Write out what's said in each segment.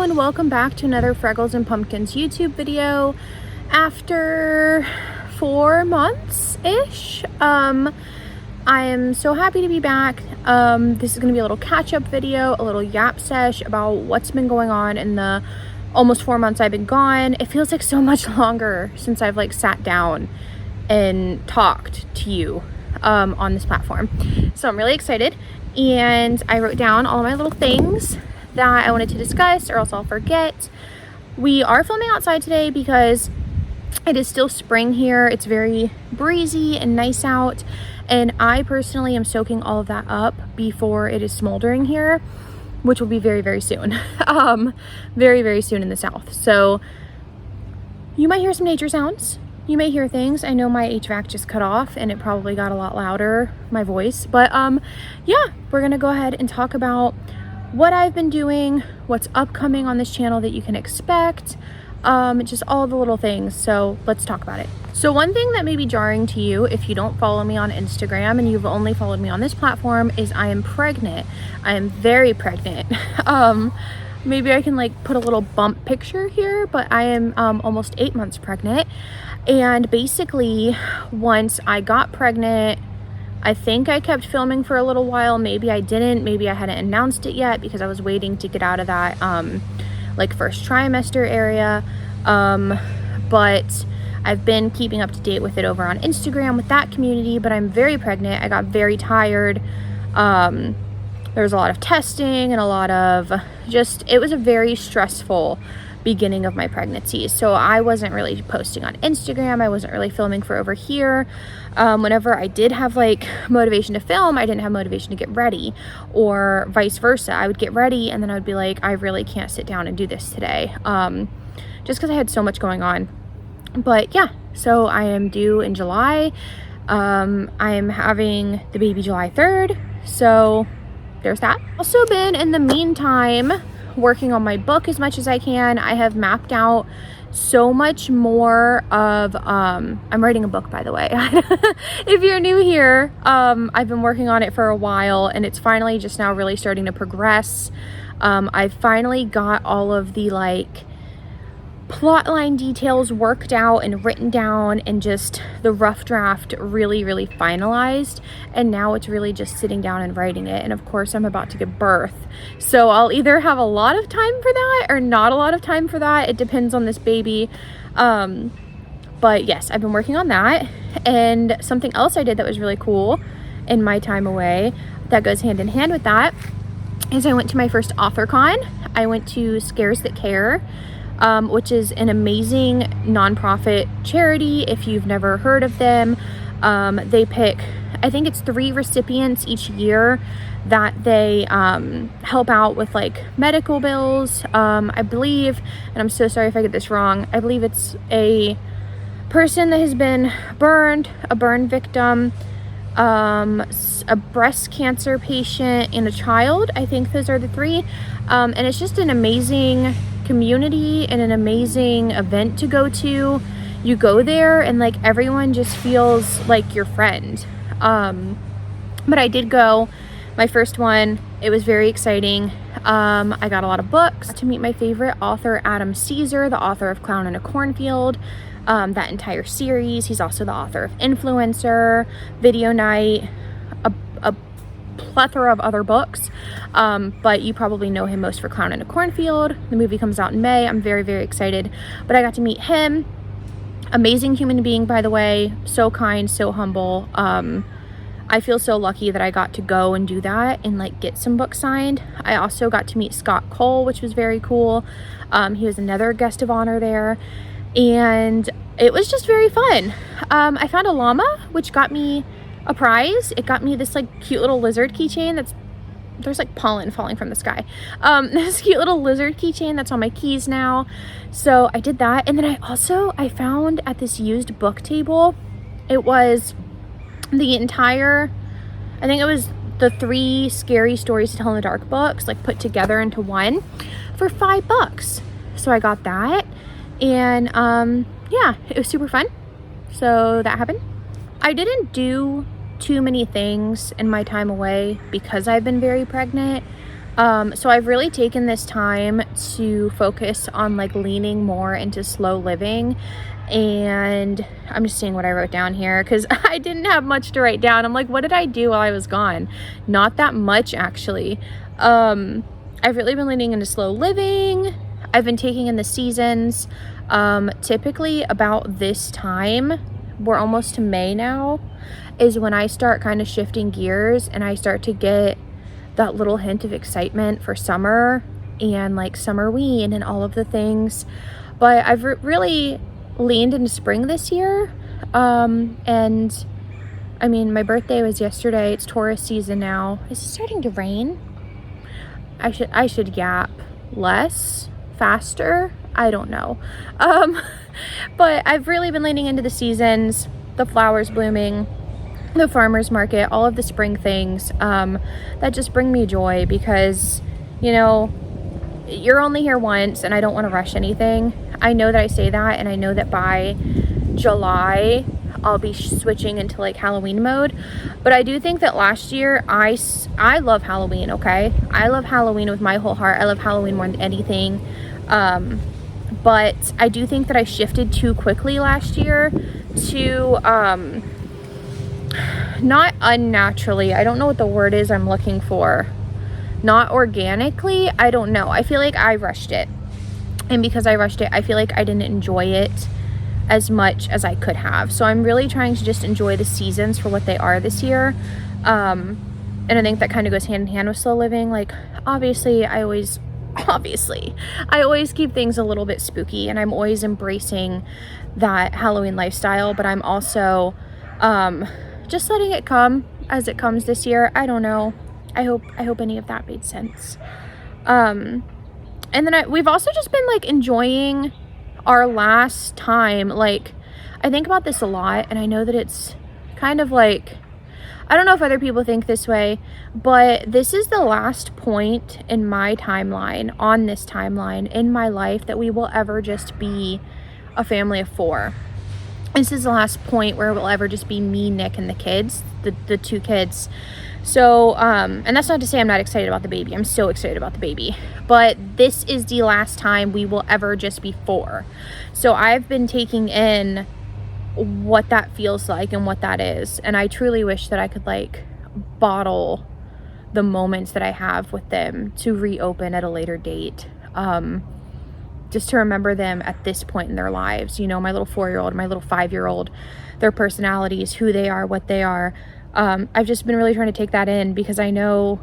and welcome back to another Freckles and Pumpkins YouTube video. After 4 months-ish, I am so happy to be back. This is going to be a little catch-up video, a little yap sesh about what's been going on in the almost 4 months I've been gone. It feels like so much longer since I've sat down and talked to you on this platform. So I'm really excited, and I wrote down all my little things that I wanted to discuss, or else I'll forget. We are filming outside today because it is still spring here. It's very breezy and nice out, and I personally am soaking all of that up before it is smoldering here, which will be very, very soon. Very, very soon in the south. So you might hear some nature sounds. You may hear things. I know my HVAC just cut off and it probably got a lot louder, my voice. But yeah, we're gonna go ahead and talk about what I've been doing, what's upcoming on this channel that you can expect, just all the little things. So let's talk about it. So one thing that may be jarring to you if you don't follow me on Instagram and you've only followed me on this platform is I am pregnant. I am very pregnant. Maybe I can put a little bump picture here, but I am almost 8 months pregnant. And basically, once I got pregnant, I think I kept filming for a little while. Maybe I didn't. Maybe I hadn't announced it yet because I was waiting to get out of that first trimester area. But I've been keeping up to date with it over on Instagram with that community. But I'm very pregnant. I got very tired. There was a lot of testing and a lot of it was a very stressful beginning of my pregnancy. So I wasn't really posting on Instagram. I wasn't really filming for over here. Whenever I did have motivation to film, I didn't have motivation to get ready, or vice versa. I would get ready and then I would be like, I really can't sit down and do this today. Just because I had so much going on. But yeah, so I am due in July. I am having the baby July 3rd. So there's that. Also been in the meantime working on my book as much as I can. I have mapped out so much more of I'm writing a book, by the way. If you're new here, I've been working on it for a while and it's finally just now really starting to progress. I've finally got all of the plotline details worked out and written down, and just the rough draft really, really finalized. And now it's really just sitting down and writing it. And of course, I'm about to give birth, so I'll either have a lot of time for that or not a lot of time for that. It depends on this baby. But yes, I've been working on that. And something else I did that was really cool in my time away that goes hand in hand with that is I went to my first author con. I went to Scares That Care, which is an amazing nonprofit charity. If you've never heard of them, they pick, I think it's 3 recipients each year that they help out with medical bills. I believe, and I'm so sorry if I get this wrong, I believe it's a person that has been burned, a burn victim, a breast cancer patient, and a child. I think those are the 3. And it's just an amazing community and an amazing event to go to. You go there and everyone just feels like your friend. But I did go, my first one. It was very exciting. I got a lot of books to meet my favorite author, Adam Caesar, the author of Clown in a Cornfield, that entire series. He's also the author of Influencer, Video Night, a plethora of other books, but you probably know him most for Clown in a Cornfield. The movie comes out in May. I'm very, very excited. But I got to meet him. Amazing human being, by the way. So kind, so humble. I feel so lucky that I got to go and do that and get some books signed. I also got to meet Scott Cole, which was very cool. He was another guest of honor there, and it was just very fun. I found a llama, which got me a prize. It got me this cute little lizard keychain there's pollen falling from the sky. This cute little lizard keychain that's on my keys now. So I did that. And then I found at this used book table, it was the entire, I think it was the 3 Scary Stories to Tell in the Dark books put together into one for $5. So I got that, and yeah, it was super fun. So that happened. I didn't do too many things in my time away because I've been very pregnant. So I've really taken this time to focus on like leaning more into slow living. And I'm just seeing what I wrote down here because I didn't have much to write down. I'm like, what did I do while I was gone? Not that much, actually. I've really been leaning into slow living. I've been taking in the seasons. Typically about this time, we're almost to May now, is when I start kind of shifting gears and I start to get that little hint of excitement for summer and like summerween and all of the things. But I've really leaned into spring this year. And I mean, my birthday was yesterday. It's Taurus season now. Is it starting to rain? I should yap less, faster. I don't know. But I've really been leaning into the seasons, the flowers blooming, the farmer's market, all of the spring things that just bring me joy because, you know, you're only here once and I don't want to rush anything. I know that I say that, and I know that by July I'll be switching into like Halloween mode. But I do think that last year I love Halloween, okay? I love Halloween with my whole heart. I love Halloween more than anything. But I do think that I shifted too quickly last year to not unnaturally. I don't know what the word is I'm looking for. Not organically. I don't know. I feel like I rushed it. And because I rushed it, I feel like I didn't enjoy it as much as I could have. So I'm really trying to just enjoy the seasons for what they are this year. And I think that kind of goes hand in hand with slow living. Like, obviously I always keep things a little bit spooky, and I'm always embracing that Halloween lifestyle, but I'm also just letting it come as it comes this year. I don't know. I hope any of that made sense. And then we've also just been like enjoying our last time. Like, I think about this a lot, and I know that it's kind of like, I don't know if other people think this way, but this is the last point in my timeline, on this timeline in my life, that we will ever just be a family of 4. This is the last point where it will ever just be me, Nick, and the kids, the 2 kids. So, and that's not to say I'm not excited about the baby. I'm so excited about the baby. But this is the last time we will ever just be 4. So I've been taking in what that feels like and what that is. And I truly wish that I could like bottle the moments that I have with them to reopen at a later date. Just to remember them at this point in their lives. You know, my little 4-year-old, my little 5-year-old, their personalities, who they are, what they are. I've just been really trying to take that in, because I know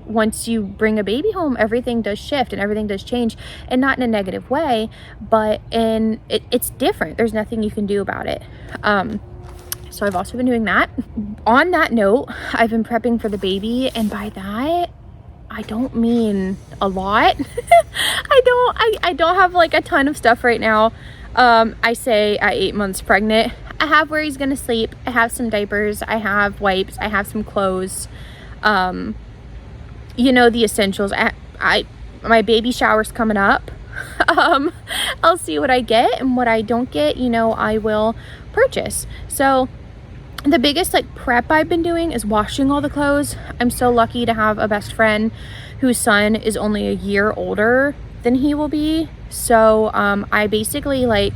once you bring a baby home, everything does shift and everything does change, and not in a negative way, but it's different. There's nothing you can do about it. So I've also been doing that. On that note, I've been prepping for the baby, and by that, I don't mean a lot. I don't have like a ton of stuff right now. I say at 8 months pregnant, I have where he's gonna sleep, I have some diapers, I have wipes, I have some clothes, you know, the essentials. My baby shower's coming up. I'll see what I get, and what I don't get, you know, I will purchase. So the biggest like prep I've been doing is washing all the clothes. I'm so lucky to have a best friend whose son is only a year older than he will be. So I basically like,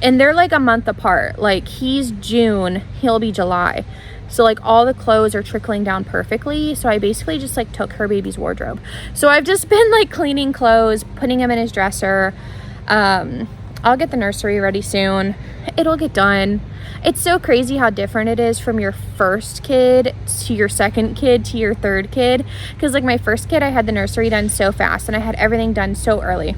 and they're like a month apart. Like, he's June, he'll be July. So like all the clothes are trickling down perfectly. So I basically just like took her baby's wardrobe. So I've just been like cleaning clothes, putting him in his dresser. I'll get the nursery ready soon. It'll get done. It's so crazy how different it is from your first kid to your second kid to your third kid. Because like my first kid, I had the nursery done so fast and I had everything done so early.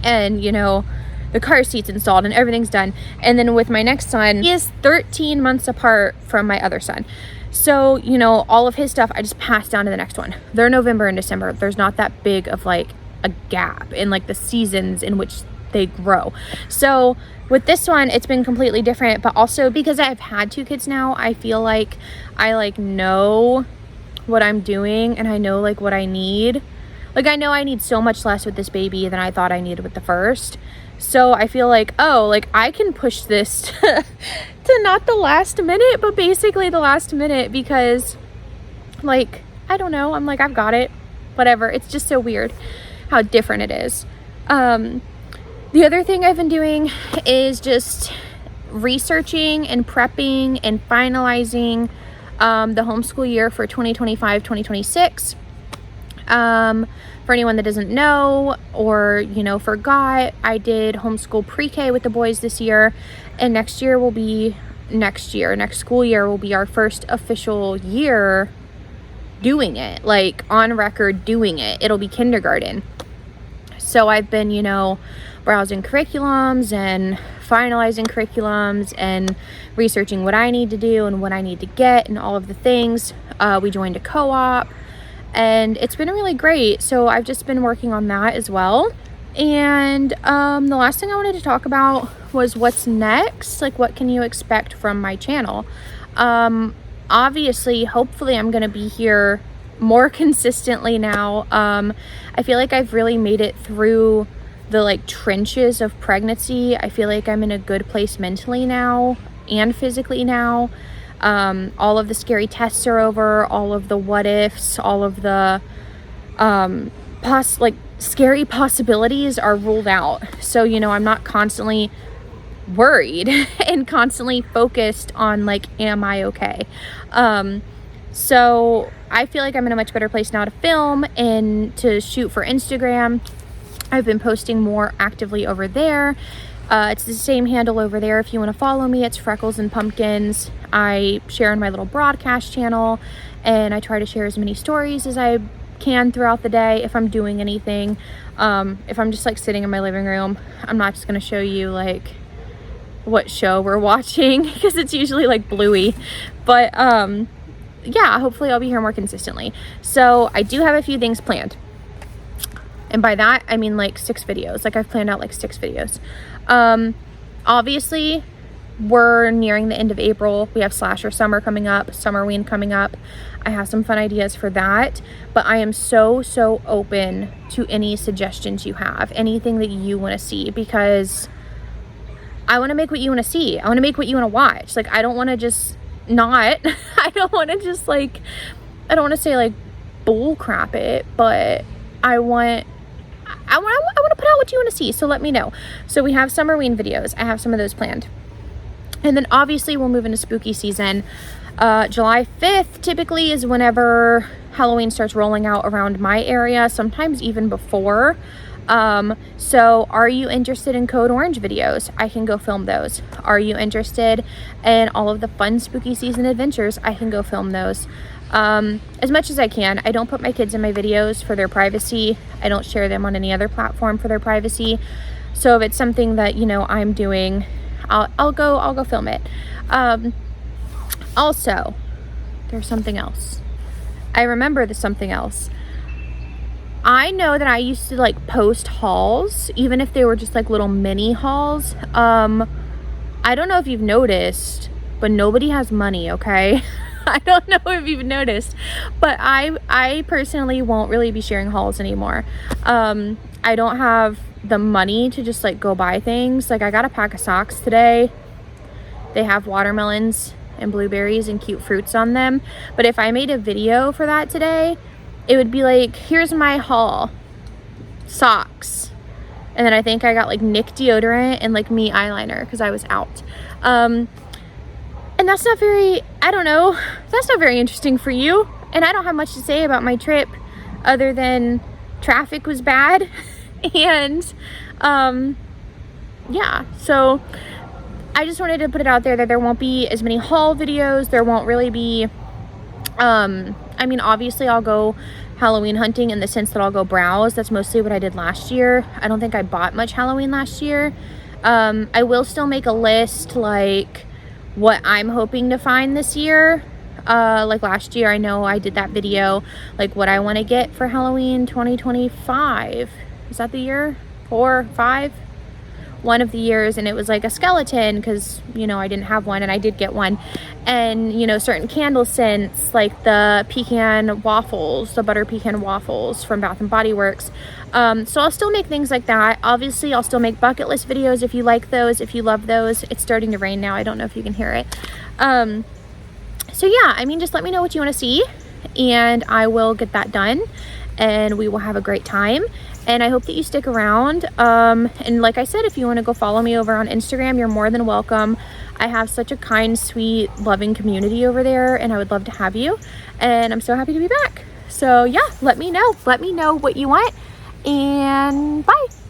And you know, the car seat's installed and everything's done. And then with my next son, he is 13 months apart from my other son. So, you know, all of his stuff, I just passed down to the next one. They're November and December. There's not that big of like a gap in like the seasons in which they grow. So with this one, it's been completely different, but also because I've had 2 kids now, I feel like I like know what I'm doing, and I know like what I need. Like, I know I need so much less with this baby than I thought I needed with the first. So I feel like, oh, like I can push this to not the last minute, but basically the last minute, because like, I don't know, I'm like, I've got it. whatever. It's just so weird how different it is. The other thing I've been doing is just researching and prepping and finalizing the homeschool year for 2025-2026. For anyone that doesn't know or, you know, forgot, I did homeschool pre-K with the boys this year, and next school year will be our first official year doing it, like on record doing it. It'll be kindergarten. So I've been, you know, browsing curriculums and finalizing curriculums and researching what I need to do and what I need to get and all of the things. We joined a co-op and it's been really great. So I've just been working on that as well. And the last thing I wanted to talk about was what's next. Like, what can you expect from my channel? Obviously, hopefully I'm going to be here more consistently now. I feel like I've really made it through the like trenches of pregnancy. I feel like I'm in a good place mentally now and physically now. All of the scary tests are over, all of the what ifs, all of the scary possibilities are ruled out. So, you know, I'm not constantly worried and constantly focused on like, am I okay? So I feel like I'm in a much better place now to film and to shoot for Instagram. I've been posting more actively over there. It's the same handle over there if you want to follow me. It's Freckles and Pumpkins. I share in my little broadcast channel, and I try to share as many stories as I can throughout the day if I'm doing anything. If I'm just like sitting in my living room, I'm not just going to show you like what show we're watching because it's usually like Bluey. But yeah, hopefully I'll be here more consistently. So I do have a few things planned. And by that, I mean like 6 videos. Like I've planned out like 6 videos. Obviously, we're nearing the end of April. We have Slasher Summer coming up, Summerween coming up. I have some fun ideas for that. But I am so open to any suggestions you have. Anything that you want to see. Because I want to make what you want to see. I want to make what you want to watch. Like, I don't want to just not. I don't want to just like, I don't want to say like bull crap it. But I want to put out what you want to see, so let me know. So we have Summerween videos. I have some of those planned. And then obviously we'll move into spooky season. July 5th typically is whenever Halloween starts rolling out around my area, sometimes even before. So are you interested in Code Orange videos? I can go film those. Are you interested in all of the fun spooky season adventures? I can go film those. As much as I can. I don't put my kids in my videos for their privacy. I don't share them on any other platform for their privacy. So if it's something that, you know, I'm doing, I'll go film it. Also, there's something else. I remember there's something else. I know that I used to like post hauls, even if they were just like little mini hauls. I don't know if you've noticed, but nobody has money, okay? I don't know if you've noticed, but I personally won't really be sharing hauls anymore. I don't have the money to just like go buy things. Like I got a pack of socks today. They have watermelons and blueberries and cute fruits on them. But if I made a video for that today, it would be like, here's my haul, socks. And then I think I got like Nick deodorant and like me eyeliner because I was out. And that's not very, I don't know, that's not very interesting for you. And I don't have much to say about my trip other than traffic was bad. And yeah, so I just wanted to put it out there that there won't be as many haul videos. There won't really be, I mean, obviously I'll go Halloween hunting in the sense that I'll go browse. That's mostly what I did last year. I don't think I bought much Halloween last year. I will still make a list like what I'm hoping to find this year. Like last year, I know I did that video, like what I want to get for Halloween 2025. Is that the year? 4, 5? One of the years, and it was like a skeleton because, you know, I didn't have one and I did get one. And, you know, certain candle scents like the pecan waffles, the butter pecan waffles from Bath and Body Works. So I'll still make things like that. Obviously, I'll still make bucket list videos if you like those, if you love those. It's starting to rain now. I don't know if you can hear it. So yeah, I mean, just let me know what you want to see and I will get that done. and we will have a great time. And I hope that you stick around. And like I said, if you want to go follow me over on Instagram, you're more than welcome. I have such a kind, sweet, loving community over there, and I would love to have you. And I'm so happy to be back. So yeah, let me know what you want, and bye.